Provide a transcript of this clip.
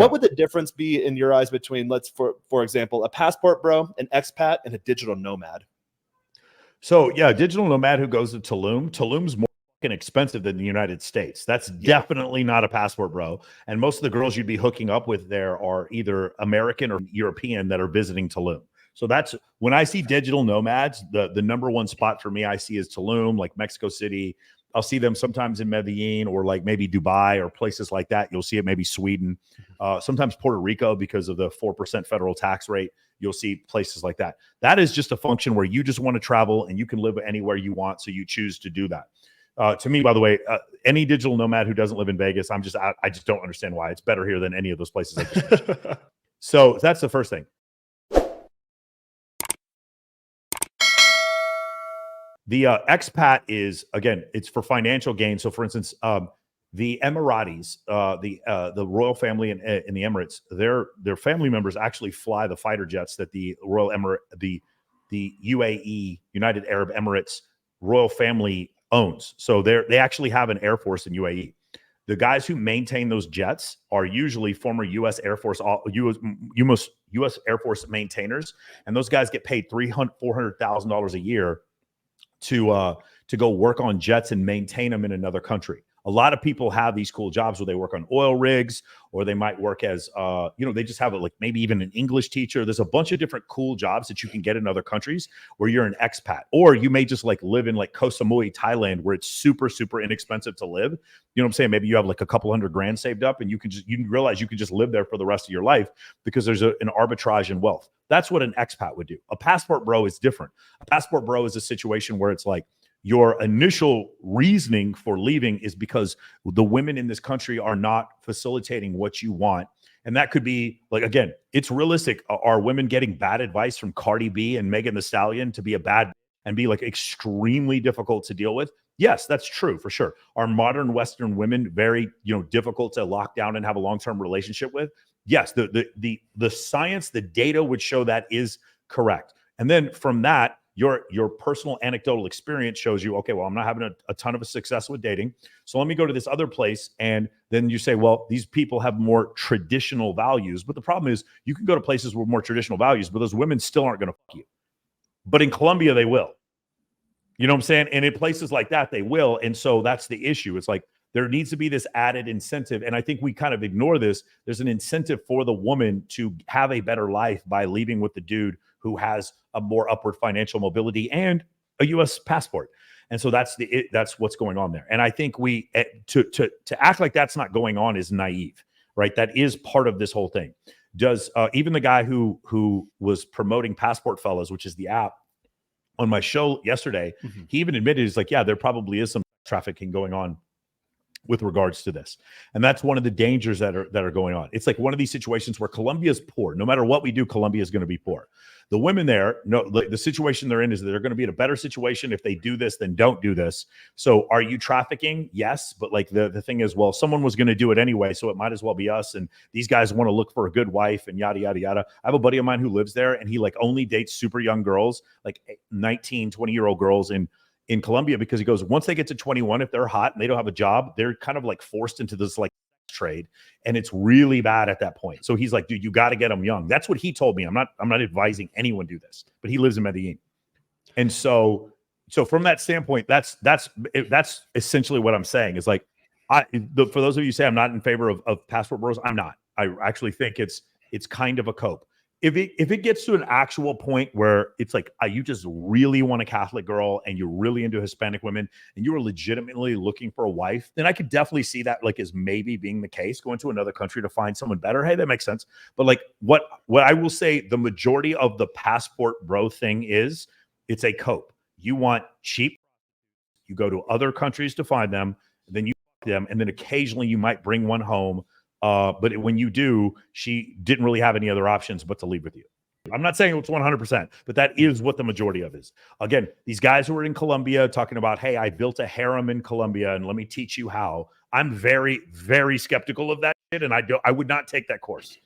What would the difference be in your eyes between, for example, a passport bro, an expat, and a digital nomad? So yeah, digital nomad who goes to Tulum. Tulum's more fucking expensive than the United States. That's definitely not a passport bro. And most of the girls you'd be hooking up with there are either American or European that are visiting Tulum. So that's when I see digital nomads, the number one spot for me I see is Tulum, like Mexico City. I'll see them sometimes in Medellin or like maybe Dubai or places like that. You'll see it maybe Sweden, sometimes Puerto Rico because of the 4% federal tax rate. You'll see places like that. That is just a function where you just want to travel and you can live anywhere you want. So you choose to do that. To me, by the way, any digital nomad who doesn't live in Vegas, I just don't understand why. It's better here than any of those places I just mentioned. So that's the first thing. The expat is, again, it's for financial gain. So for instance, the Emiratis, the royal family in the Emirates, their family members actually fly the fighter jets that the the UAE, United Arab Emirates royal family owns. So they actually have an air force in UAE. The guys who maintain those jets are usually former U.S. Air Force, U.S. Air Force maintainers, and those guys get paid $400,000 a year to go work on jets and maintain them in another country. A lot of people have these cool jobs where they work on oil rigs, or they might work as, they just have like maybe even an English teacher. There's a bunch of different cool jobs that you can get in other countries where you're an expat, or you may just like live in like Koh Samui, Thailand, where it's super, super inexpensive to live. You know what I'm saying? Maybe you have like a couple $100,000 saved up and you realize you can just live there for the rest of your life because there's an arbitrage in wealth. That's what an expat would do. A passport bro is different. A passport bro is a situation where it's like, your initial reasoning for leaving is because the women in this country are not facilitating what you want. And that could be like, again, it's realistic. Are women getting bad advice from Cardi B and Megan Thee Stallion to be a bad and be like extremely difficult to deal with? Yes, that's true for sure. Are modern Western women very, difficult to lock down and have a long-term relationship with? Yes, the science, the data would show that is correct. And then from that, your personal anecdotal experience shows you, okay, well, I'm not having a ton of a success with dating. So let me go to this other place. And then you say, well, these people have more traditional values. But the problem is you can go to places with more traditional values, but those women still aren't going to fuck you. But in Colombia, they will. You know what I'm saying? And in places like that, they will. And so that's the issue. It's like there needs to be this added incentive. And I think we kind of ignore this. There's an incentive for the woman to have a better life by leaving with the dude who has a more upward financial mobility and a U.S. passport. And so that's what's going on there. And I think to act like that's not going on is naive, right? That is part of this whole thing. Does even the guy who was promoting Passport Fellas, which is the app, on my show yesterday, he even admitted, he's like, yeah, there probably is some trafficking going on with regards to this. And that's one of the dangers that are going on. It's like one of these situations where Colombia is poor. No matter what we do, Colombia is going to be poor. The women there, the situation they're in is that they're going to be in a better situation if they do this than don't do this. So are you trafficking? Yes. But like the thing is, well, someone was going to do it anyway, so it might as well be us. And these guys want to look for a good wife and yada, yada, yada. I have a buddy of mine who lives there and he like only dates super young girls, like 19, 20-year-old girls in Colombia, because he goes, once they get to 21, if they're hot and they don't have a job, they're kind of like forced into this like trade, and it's really bad at that point. So he's like, dude, you got to get them young. That's what he told me. I'm not advising anyone do this, but he lives in Medellin. And so from that standpoint, that's essentially what I'm saying is like, for those of you who say I'm not in favor of passport bros, I'm not. I actually think it's kind of a cope. If it gets to an actual point where it's like you just really want a Catholic girl and you're really into Hispanic women and you are legitimately looking for a wife, then I could definitely see that like as maybe being the case, going to another country to find someone better. Hey, that makes sense. But like what I will say, the majority of the passport bro thing is it's a cope. You want cheap. You go to other countries to find them, then you fuck them, and then occasionally you might bring one home. But when you do, she didn't really have any other options but to leave with you. I'm not saying it's 100%, but that is what the majority of is. Again, these guys who are in Colombia talking about, hey, I built a harem in Colombia and let me teach you how. I'm very, very skeptical of that shit, and I would not take that course.